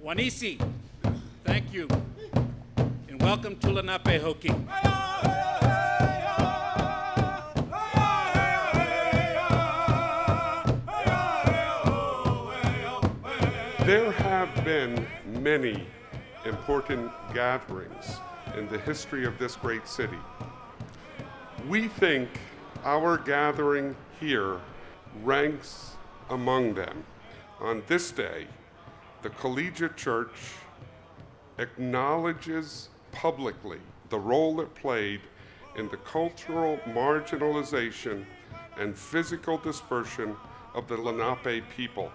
Wanisi, thank you, and welcome to Lenape Hoki. There have been many important gatherings in the history of this great city. We think our gathering here ranks among them. On this day, the Collegiate Church acknowledges publicly the role it played in the cultural marginalization and physical dispersion of the Lenape people.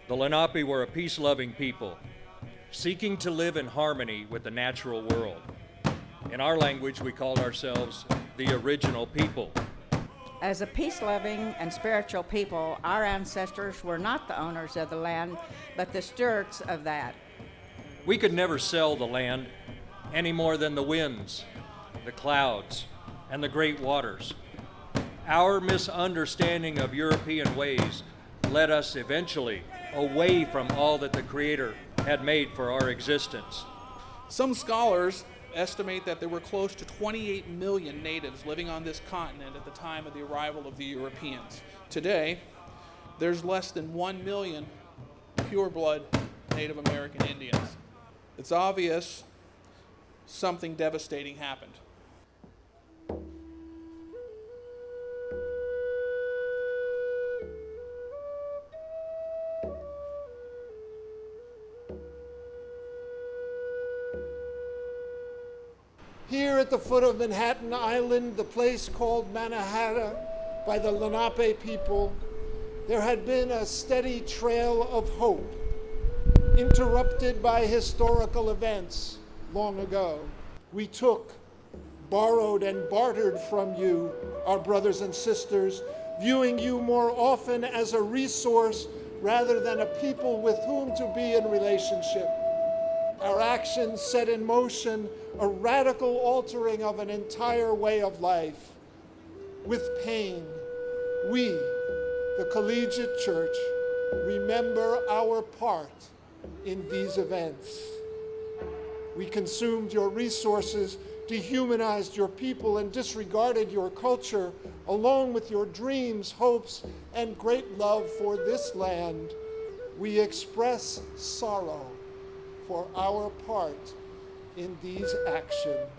The Lenape were a peace-loving people, seeking to live in harmony with the natural world. In our language, we called ourselves the original people. As a peace-loving and spiritual people, our ancestors were not the owners of the land, but the stewards of that. We could never sell the land any more than the winds, the clouds, and the great waters. Our misunderstanding of European ways led us eventually away from all that the Creator had made for our existence. Some scholars estimate that there were close to 28 million natives living on this continent at the time of the arrival of the Europeans. Today, there's less than 1 million pure-blood Native American Indians. It's obvious something devastating happened. Here at the foot of Manhattan Island, the place called Mannahatta by the Lenape people, there had been a steady trail of hope, interrupted by historical events long ago. We took, borrowed, and bartered from you, our brothers and sisters, viewing you more often as a resource rather than a people with whom to be in relationship. Our actions set in motion a radical altering of an entire way of life. With pain, we, the Collegiate Church, remember our part in these events. We consumed your resources, dehumanized your people, and disregarded your culture, along with your dreams, hopes, and great love for this land. We express sorrow for our part in these actions.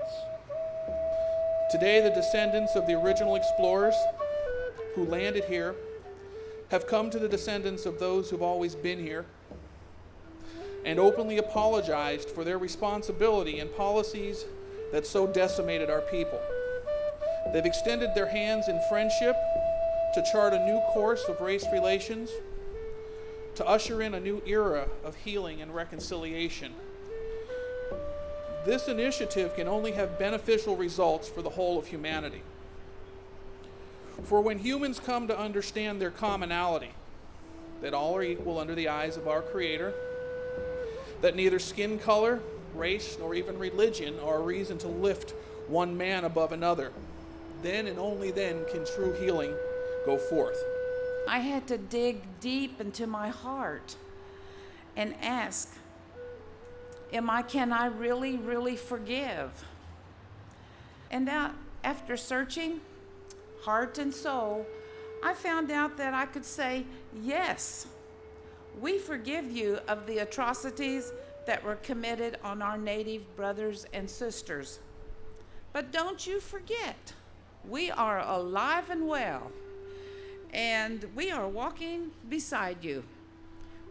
Today, the descendants of the original explorers who landed here have come to the descendants of those who've always been here and openly apologized for their responsibility in policies that so decimated our people. They've extended their hands in friendship to chart a new course of race relations, to usher in a new era of healing and reconciliation. This initiative can only have beneficial results for the whole of humanity. For when humans come to understand their commonality, that all are equal under the eyes of our Creator, that neither skin color, race, nor even religion are a reason to lift one man above another, then and only then can true healing go forth. I had to dig deep into my heart and ask, can I really forgive? And now, after searching heart and soul, I found out that I could say, yes, we forgive you of the atrocities that were committed on our Native brothers and sisters. But don't you forget, we are alive and well, and we are walking beside you.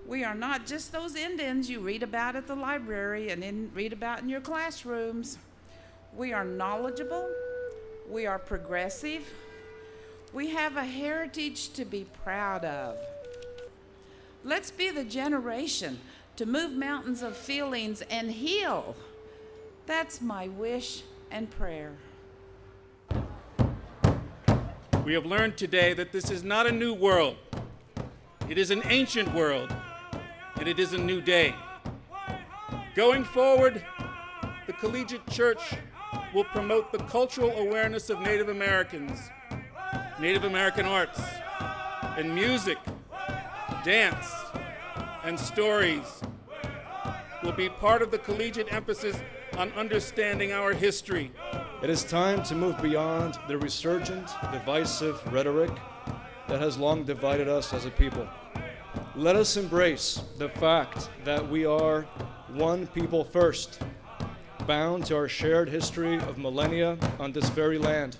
We are not just those Indians you read about at the library and read about in your classrooms. We are knowledgeable. We are progressive. We have a heritage to be proud of. Let's be the generation to move mountains of feelings and heal. That's my wish and prayer. We have learned today that this is not a new world. It is an ancient world, and it is a new day. Going forward, the Collegiate Church will promote the cultural awareness of Native Americans, Native American arts, and music, dance, and stories. will be part of the collegiate emphasis on understanding our history. It is time to move beyond the resurgent, divisive rhetoric that has long divided us as a people. Let us embrace the fact that we are one people first, bound to our shared history of millennia on this very land,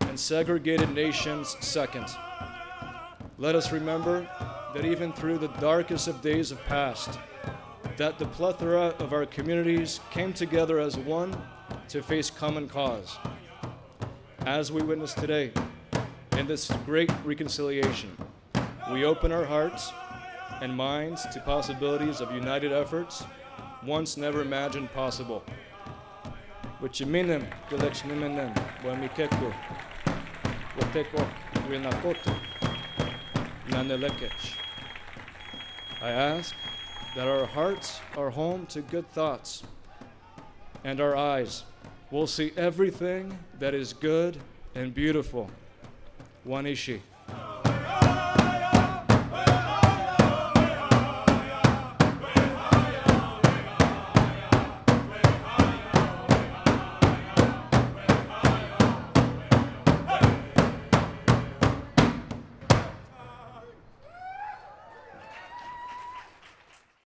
and segregated nations second. Let us remember that even through the darkest of days have passed, that the plethora of our communities came together as one to face common cause. As we witness today, in this great reconciliation, we open our hearts and minds to possibilities of united efforts once never imagined possible. Wichiminem, Gilechnimenem, Wamikeku, Wateko, Winakotu, Nanelekech. I ask that our hearts are home to good thoughts, and our eyes will see everything that is good and beautiful. Wanishi.